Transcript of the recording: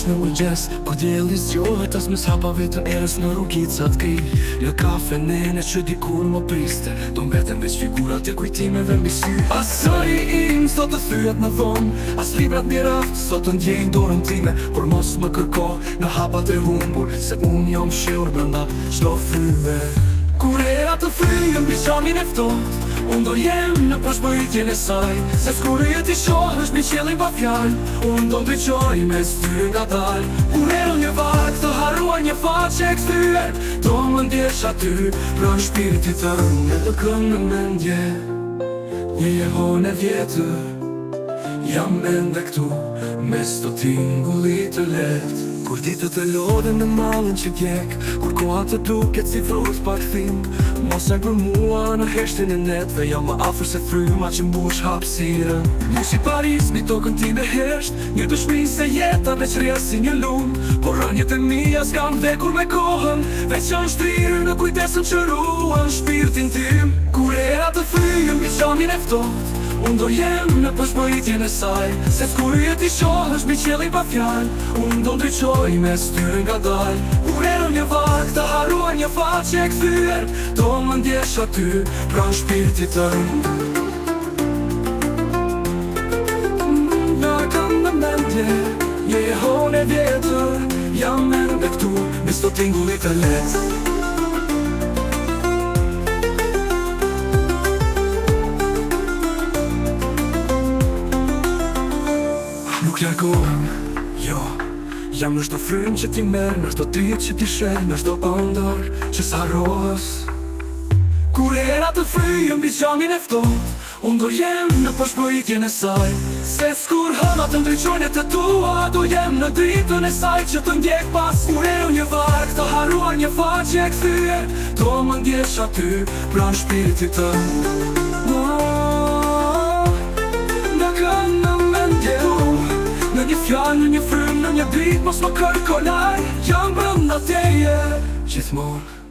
në mëngjes, kur dielli zgjohet as mes hapave të erës në rrugicat kri. Jo kafe nene që dikur më priste, do mbeten veç figurat e kujtimeve mbi sy. As zëri im sot të thyet në dhomë, as librat mbi raft sot të ndjejnë dorën time. Por mos më kërko në hapat e humbur, se unë jam fshirë brenda çdo fryme. Kur era të fryën mbi qamin e ftohtë, unë do jem në përshpëritjen e saj. Se s'kurrjet i shohësh mbi qiellin pa fjalë, unë do ndriqoj me styr nga dal. Kur erën një varg të harruar një faqe e kthyer, do më ndjesh aty pranë shpirtit tënd. E të kënë në mendje një jehon e vjetër, jam ende këtu mes të tingullit të lehtë. Kur ditët e lodhen në mallën që vjek, kur koha të duket si frut pa kthim, mos e për mua në heshtin e netve, jam më afër se fryma që mbush hapësirën. Mu si Paris, mi tokën time hesht, një dëshmi se jeta veç rria si një lumë. Por rënjet e mia s'kan vdekur me kohën, veç janë shtrirë në kujdesën që ruan shpirtin tim. Kur era të fryën mbi qamin e ftohtë, unë do jem në përshpëritjen e saj. Se s'kurrjet i shohësh mbi qiellin pa fjalë, unë do ndriqoj me styr nga dal. Kur erën një varg të harruar një faqe e kthyer, do më ndjesh aty pranë shpirtit tënd. Na kam në mendje një jehon e vjetër, jam ende këtu mes të tingullit të lehtë. Nuk largohem, jo, jam në shto frymë që ti merë, në shto dritë që ti shenë, në shto ëndër që s'harrohes. Kur era të fryën mbi qamin e ftohtë, unë do jem në përshpëritjen e saj. Se s'kur hëna të ndriqojnë të tua, do jem në dritën e saj që të ndjek pas. Kur erën një varg të harruar një faqe e kthyer, do më ndjesh aty pranë shpirtit tënd. Në një fjallë, në një frymë, në një dritë, mos më kërko laj, jam brënda teje gjithmonë.